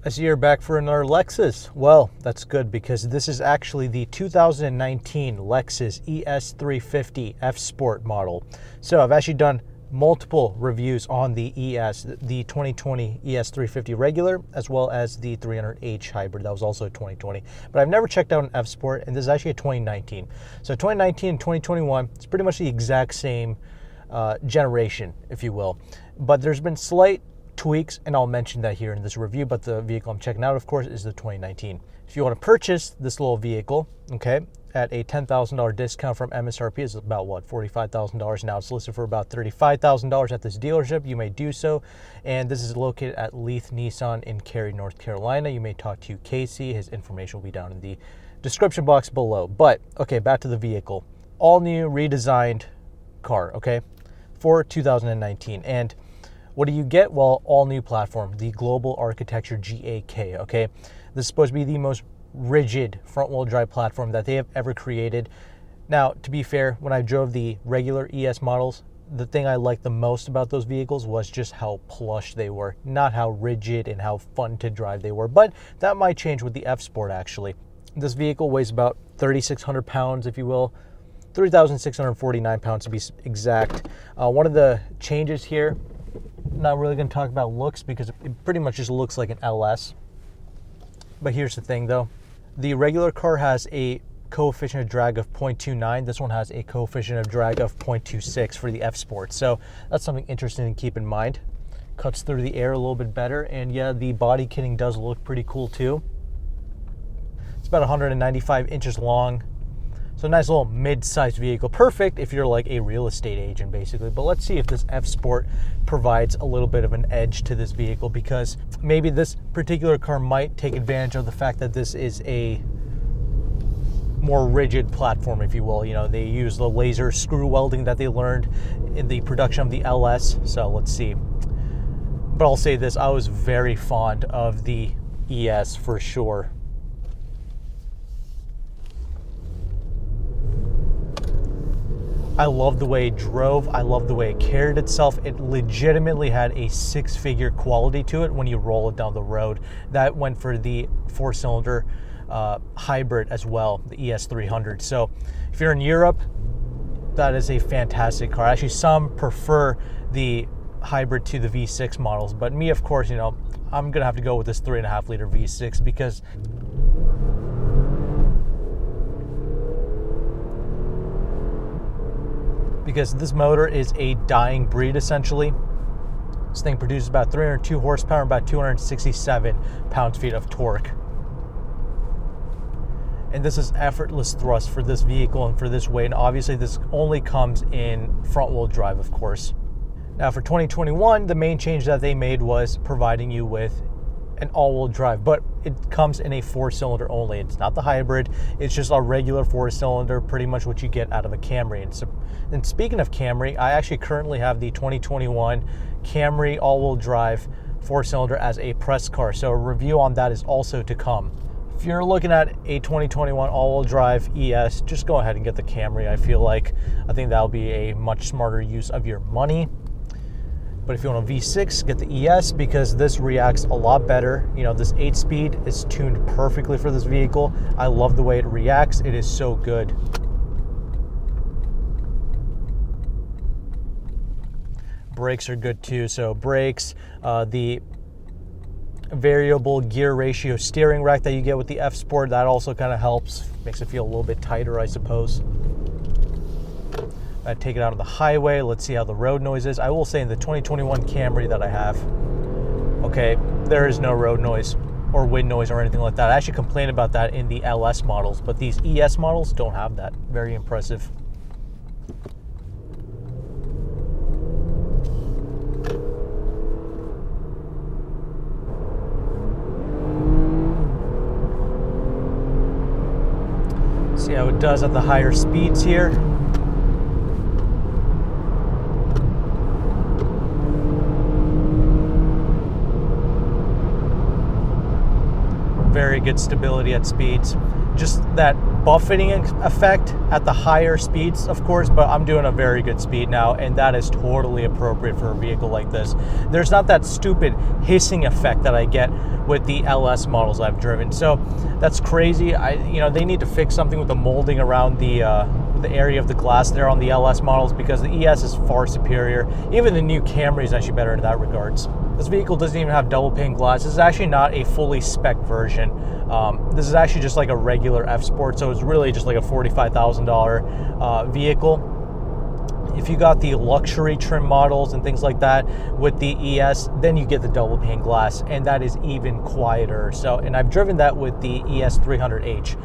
I see you're back for another Lexus. Well, that's good because this is actually the 2019 Lexus ES 350 F Sport model. So I've actually done multiple reviews on the ES, the 2020 ES 350 regular, as well as the 300H hybrid. That was also 2020. But I've never checked out an F Sport, and this is actually a 2019. So 2019 and 2021, it's pretty much the exact same generation, if you will. But there's been slight tweaks, and I'll mention that here in this review, but the vehicle I'm checking out, of course, is the 2019. If you want to purchase this little vehicle, okay, at a $10,000 discount from MSRP, is about what, $45,000 now. It's listed for about $35,000 at this dealership. You may do so, and this is located at Leith Nissan in Cary, North Carolina. You may talk to Casey. His information will be down in the description box below. But okay, back to the vehicle. All new, redesigned car, okay, for 2019. And what do you get? Well, all new platform, the Global Architecture GAK, okay? This is supposed to be the most rigid front-wheel drive platform that they have ever created. Now, to be fair, when I drove the regular ES models, the thing I liked the most about those vehicles was just how plush they were, not how rigid and how fun to drive they were. But that might change with the F Sport, actually. This vehicle weighs about 3,600 pounds, if you will, 3,649 pounds to be exact. One of the changes here, not really going to talk about looks because it pretty much just looks like an LS. But here's the thing though. The regular car has a coefficient of drag of 0.29. This one has a coefficient of drag of 0.26 for the F Sport. So that's something interesting to keep in mind. Cuts through the air a little bit better. And yeah, the body kitting does look pretty cool too. It's about 195 inches long. So nice little mid-sized vehicle. Perfect if you're like a real estate agent, basically. But let's see if this F Sport provides a little bit of an edge to this vehicle, because maybe this particular car might take advantage of the fact that this is a more rigid platform, if you will. You know, they use the laser screw welding that they learned in the production of the LS. So let's see. But I'll say this, I was very fond of the ES for sure. I love the way it drove. I love the way it carried itself. It legitimately had a six-figure quality to it when you roll it down the road. That went for the four-cylinder hybrid as well, the ES300. So if you're in Europe, that is a fantastic car. Actually, some prefer the hybrid to the V6 models, but me, of course, you know, I'm gonna have to go with this 3.5 liter V6 because this motor is a dying breed, essentially. This thing produces about 302 horsepower and about 267 pound-feet of torque. And this is effortless thrust for this vehicle and for this weight. And obviously, this only comes in front-wheel drive, of course. Now, for 2021, the main change that they made was providing you with an all-wheel drive, but it comes in a four-cylinder only. It's not the hybrid. It's just a regular four-cylinder, pretty much what you get out of a Camry. And speaking of Camry, I actually currently have the 2021 Camry all-wheel drive four-cylinder as a press car, so a review on that is also to come. If you're looking at a 2021 all-wheel drive ES, just go ahead and get the Camry. I think that'll be a much smarter use of your money. But if you want a V6, get the ES because this reacts a lot better. You know, this 8-speed is tuned perfectly for this vehicle. I love the way it reacts. It is so good. Brakes are good too. So brakes, the variable gear ratio steering rack that you get with the F Sport, that also kind of helps. Makes it feel a little bit tighter, I suppose. I take it out on the highway. Let's see how the road noise is. I will say in the 2021 Camry that I have, okay, there is no road noise or wind noise or anything like that. I actually complained about that in the LS models, but these ES models don't have that. Very impressive. See how it does at the higher speeds here. very good stability at speeds. Just that buffeting effect at the higher speeds, of course, but I'm doing a very good speed now, and that is totally appropriate for a vehicle like this. There's not that stupid hissing effect that I get with the LS models I've driven. So that's crazy. They need to fix something with the molding around the area of the glass there on the LS models, because the ES is far superior. Even the new Camry is actually better in that regards. This vehicle doesn't even have double pane glass. This is actually not a fully spec version. This is actually just like a regular F Sport, so it's really just like a $45,000 vehicle. If you got the luxury trim models and things like that with the ES, then you get the double pane glass, and that is even quieter. And I've driven that with the ES 300H,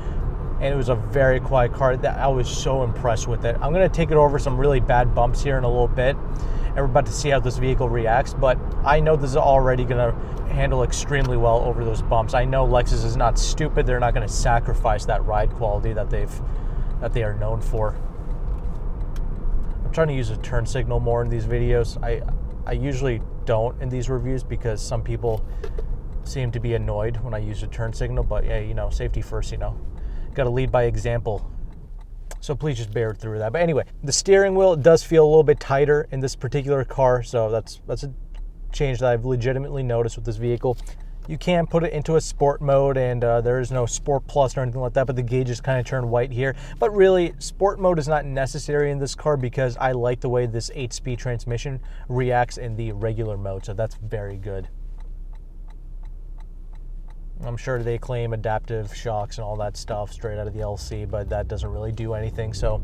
and it was a very quiet car. That I was so impressed with it. I'm going to take it over some really bad bumps here in a little bit, and we're about to see how this vehicle reacts, but I know this is already going to handle extremely well over those bumps. I know Lexus is not stupid. They're not going to sacrifice that ride quality that they are known for. I'm trying to use a turn signal more in these videos. I usually don't in these reviews because some people seem to be annoyed when I use a turn signal, but yeah, safety first, got to lead by example. So please just bear through that. But anyway, the steering wheel does feel a little bit tighter in this particular car, so that's a change that I've legitimately noticed with this vehicle. You can put it into a sport mode, and there is no Sport Plus or anything like that, but the gauges kind of turn white here. But really, sport mode is not necessary in this car because I like the way this 8-speed transmission reacts in the regular mode, so that's very good. I'm sure they claim adaptive shocks and all that stuff straight out of the LC, but that doesn't really do anything, so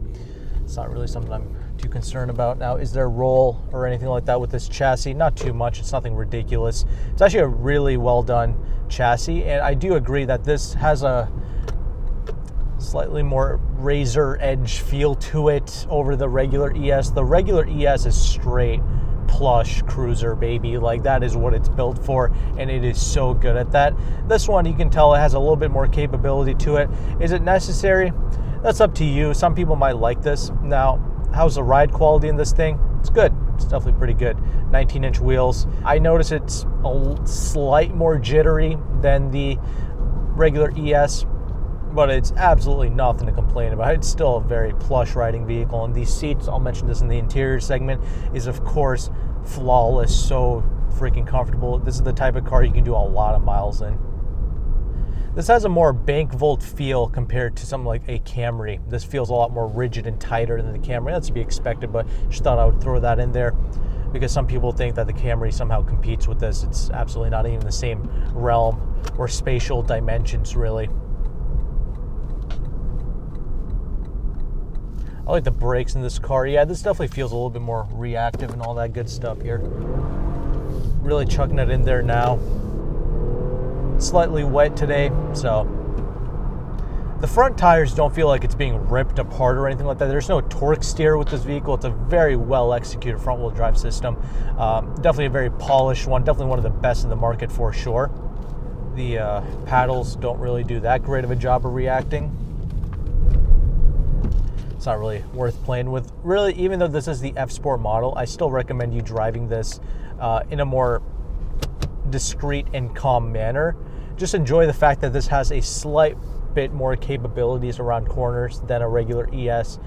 it's not really something I'm too concerned about. Now, is there roll or anything like that with this chassis? Not too much. It's nothing ridiculous. It's actually a really well done chassis, and I do agree that this has a slightly more razor edge feel to it over the regular ES. The regular ES is straight plush cruiser, baby. Like, that is what it's built for, and it is so good at that. This one, you can tell it has a little bit more capability to it. Is it necessary? That's up to you. Some people might like this. Now, how's the ride quality in this thing? It's good. It's definitely pretty good. 19-inch wheels. I notice it's a slight more jittery than the regular ES, but it's absolutely nothing to complain about. It's still a very plush riding vehicle, and these seats, I'll mention this in the interior segment, is of course flawless, so freaking comfortable. This is the type of car you can do a lot of miles in. This has a more bank vault feel compared to something like a Camry. This feels a lot more rigid and tighter than the Camry. That's to be expected, but just thought I would throw that in there because some people think that the Camry somehow competes with this. It's absolutely not even the same realm or spatial dimensions, really. I like the brakes in this car. Yeah, this definitely feels a little bit more reactive and all that good stuff here. Really chucking it in there now. Slightly wet today, so the front tires don't feel like it's being ripped apart or anything like that. There's no torque steer with this vehicle. It's a very well executed front wheel drive system. Definitely a very polished one. Definitely one of the best in the market for sure. The paddles don't really do that great of a job of reacting. It's not really worth playing with. Really, even though this is the F Sport model, I still recommend you driving this in a more discreet and calm manner. Just enjoy the fact that this has a slight bit more capabilities around corners than a regular ES.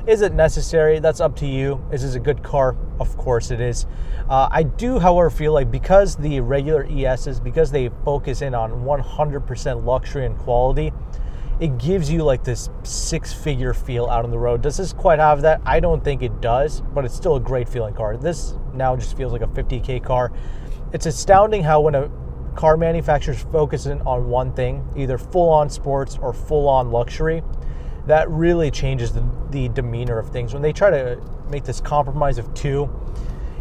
Is it necessary? That's up to you. Is this a good car? Of course it is. I do, however, feel like because the regular ESs, because they focus in on 100% luxury and quality, it gives you like this six-figure feel out on the road. Does this quite have that? I don't think it does, but it's still a great feeling car. This now just feels like a 50K car. It's astounding how when a car manufacturer's focusing on one thing, either full-on sports or full-on luxury, that really changes the demeanor of things. When they try to make this compromise of two,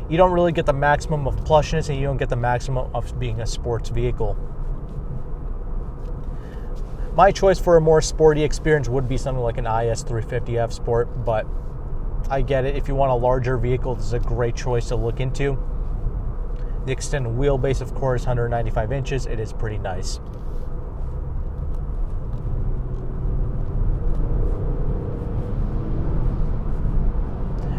you don't really get the maximum of plushness and you don't get the maximum of being a sports vehicle. My choice for a more sporty experience would be something like an IS 350F Sport, but I get it. If you want a larger vehicle, this is a great choice to look into. The extended wheelbase, of course, 195 inches. It is pretty nice.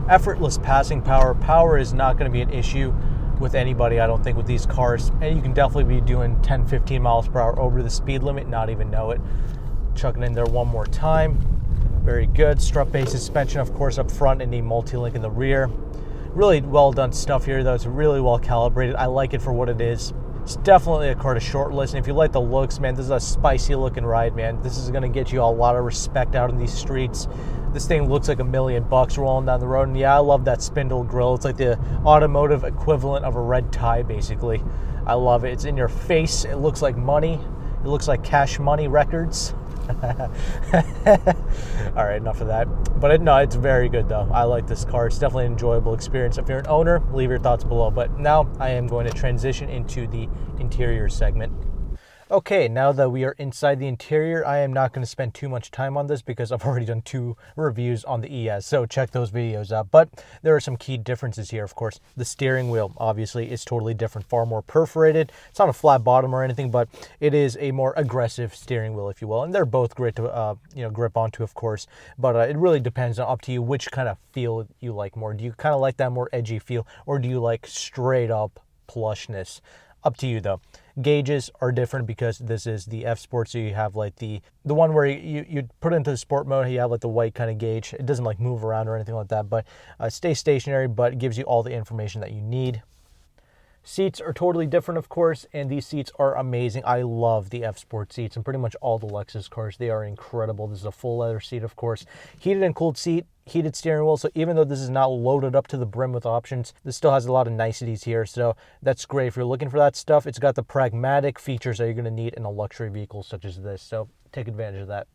Effortless passing power. Power is not going to be an issue with anybody, I don't think, with these cars. And you can definitely be doing 10, 15 miles per hour over the speed limit, not even know it. Chucking in there one more time. Very good. Strut-based suspension, of course, up front, and the multi-link in the rear. Really well done stuff here, though. It's really well calibrated. I like it for what it is. It's definitely a car to shortlist, and if you like the looks, man, this is a spicy looking ride, man. This is going to get you a lot of respect out in these streets. This thing looks like $1 million rolling down the road, and yeah, I love that spindle grille. It's like the automotive equivalent of a red tie, basically. I love it. It's in your face. It looks like money. It looks like Cash Money Records. All right, enough of that. But no, it's very good though. I like this car. It's definitely an enjoyable experience. If you're an owner, leave your thoughts below. But now I am going to transition into the interior segment. Okay, now that we are inside the interior, I am not going to spend too much time on this because I've already done 2 reviews on the ES, so check those videos out. But there are some key differences here, of course. The steering wheel, obviously, is totally different, far more perforated. It's not a flat bottom or anything, but it is a more aggressive steering wheel, if you will. And they're both great to grip onto, of course. But it really depends on up to you which kind of feel you like more. Do you kind of like that more edgy feel, or do you like straight up plushness? Up to you, though. Gauges are different because this is the F Sport, so you have like the one where you put it into the sport mode, you have like the white kind of gauge. It doesn't like move around or anything like that, but stays stationary, but it gives you all the information that you need. Seats are totally different, of course, and these seats are amazing. I love the F Sport seats and pretty much all the Lexus cars. They are incredible. This is a full leather seat, of course. Heated and cooled seat, heated steering wheel. So even though this is not loaded up to the brim with options, this still has a lot of niceties here. So that's great. If you're looking for that stuff, it's got the pragmatic features that you're going to need in a luxury vehicle such as this. So take advantage of that.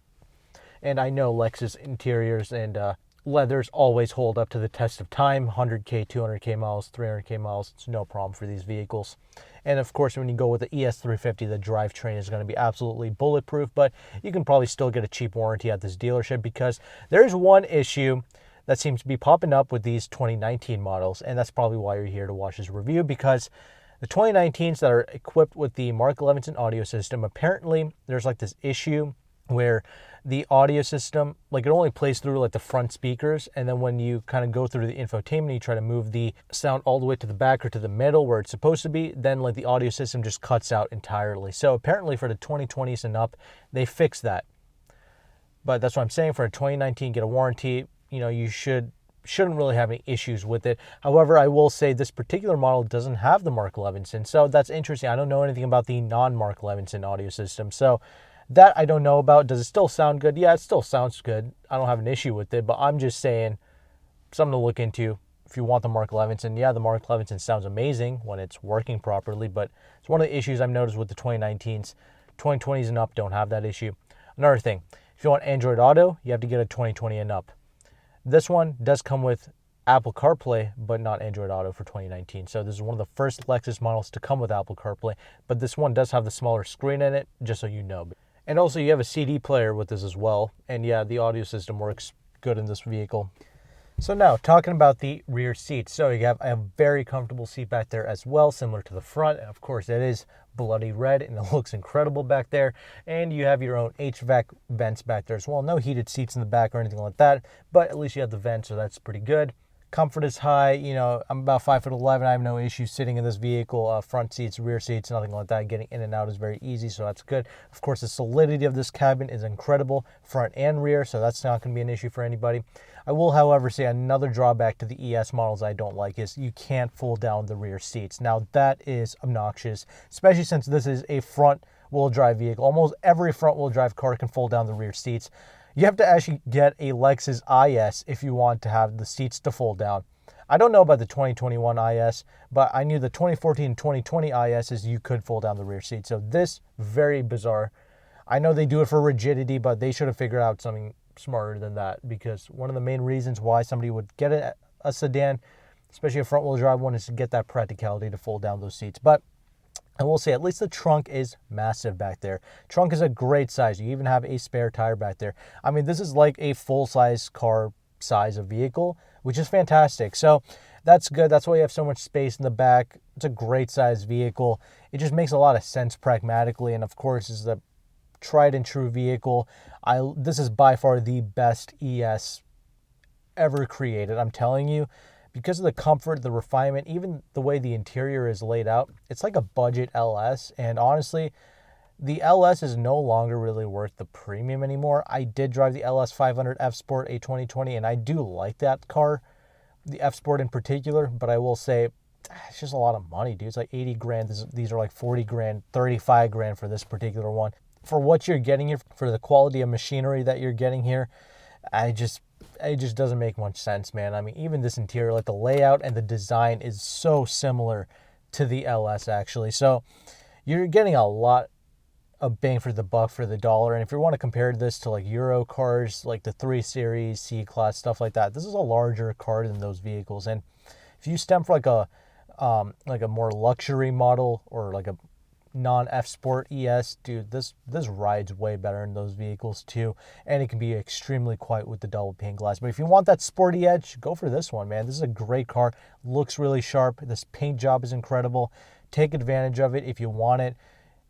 And I know Lexus interiors and leathers always hold up to the test of time. 100K, 200K miles, 300K miles. It's no problem for these vehicles. And of course, when you go with the ES350, the drivetrain is going to be absolutely bulletproof, but you can probably still get a cheap warranty at this dealership because there's one issue that seems to be popping up with these 2019 models, and that's probably why you're here to watch this review, because the 2019s that are equipped with the Mark Levinson audio system, apparently there's like this issue where the audio system, like it only plays through like the front speakers, and then when you kind of go through the infotainment, you try to move the sound all the way to the back or to the middle where it's supposed to be, then like the audio system just cuts out entirely. So apparently for the 2020s and up, they fixed that. But that's what I'm saying. For a 2019, get a warranty. You know, you shouldn't really have any issues with it. However, I will say this particular model doesn't have the Mark Levinson, so that's interesting. I don't know anything about the non-Mark Levinson audio system, so that I don't know about. Does it still sound good? Yeah, it still sounds good. I don't have an issue with it, but I'm just saying something to look into if you want the Mark Levinson. Yeah, the Mark Levinson sounds amazing when it's working properly, but it's one of the issues I've noticed with the 2019s. 2020s and up don't have that issue. Another thing, if you want Android Auto, you have to get a 2020 and up. This one does come with Apple CarPlay, but not Android Auto for 2019. So this is one of the first Lexus models to come with Apple CarPlay, but this one does have the smaller screen in it, just so you know. And also you have a CD player with this as well. And yeah, the audio system works good in this vehicle. So now talking about the rear seats. So you have a very comfortable seat back there as well, similar to the front. And of course it is bloody red and it looks incredible back there. And you have your own HVAC vents back there as well. No heated seats in the back or anything like that, but at least you have the vents, so that's pretty good. Comfort is high. You know, I'm about 5'11". I have no issues sitting in this vehicle. Front seats, rear seats, nothing like that. Getting in and out is very easy, so that's good. Of course, the solidity of this cabin is incredible, front and rear, so that's not going to be an issue for anybody. I will, however, say another drawback to the ES models I don't like is you can't fold down the rear seats. Now, that is obnoxious, especially since this is a front-wheel drive vehicle. Almost every front-wheel drive car can fold down the rear seats. You have to actually get a Lexus IS if you want to have the seats to fold down. I don't know about the 2021 IS, but I knew the 2014 and 2020 ISs you could fold down the rear seat. So this, very bizarre. I know they do it for rigidity, but they should have figured out something smarter than that, because one of the main reasons why somebody would get a sedan, especially a front-wheel drive one, is to get that practicality to fold down those seats. But I will say at least the trunk is massive back there. Trunk is a great size. You even have a spare tire back there. I mean, this is like a full-size car size of vehicle, which is fantastic. So that's good. That's why you have so much space in the back. It's a great size vehicle. It just makes a lot of sense pragmatically. And of course, this is a tried and true vehicle. This is by far the best ES ever created. I'm telling you, because of the comfort, the refinement, even the way the interior is laid out, it's like a budget LS. And honestly, the LS is no longer really worth the premium anymore. I did drive the LS 500 F Sport a 2020, and I do like that car, the F Sport in particular, but I will say it's just a lot of money, dude. It's like 80 grand. These are like 40 grand, 35 grand for this particular one. For what you're getting here, for the quality of machinery that you're getting here, it just doesn't make much sense, man. I mean, even this interior, like the layout and the design is so similar to the LS actually. So you're getting a lot of bang for the buck for the dollar. And if you want to compare this to like Euro cars, like the 3 Series, C-Class, stuff like that, this is a larger car than those vehicles. And if you stem for like a more luxury model or like a non-F Sport ES, dude, this rides way better in those vehicles too, and it can be extremely quiet with the double pane glass. But if you want that sporty edge, go for this one, man. This is a great car, looks really sharp, this paint job is incredible. Take advantage of it if you want it.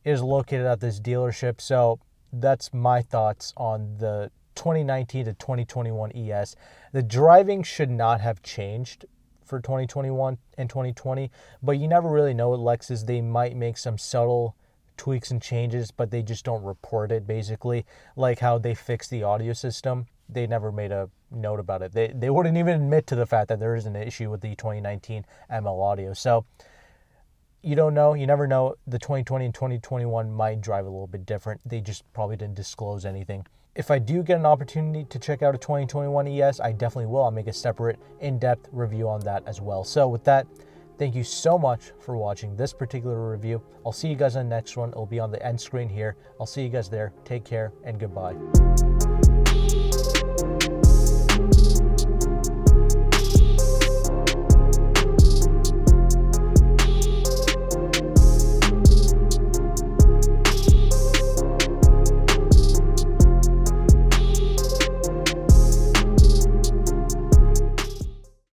It is located at this dealership. So that's my thoughts on the 2019 to 2021 ES. The driving should not have changed for 2021 and 2020, but you never really know with Lexus. They might make some subtle tweaks and changes, but they just don't report it, basically, like how they fixed the audio system. They never made a note about it. They wouldn't even admit to the fact that there is an issue with the 2019 ML audio. So you don't know, you never know. The 2020 and 2021 might drive a little bit different. They just probably didn't disclose anything. If I do get an opportunity to check out a 2021 ES, I definitely will. I'll make a separate in-depth review on that as well. So with that, thank you so much for watching this particular review. I'll see you guys on the next one. It'll be on the end screen here. I'll see you guys there. Take care and goodbye.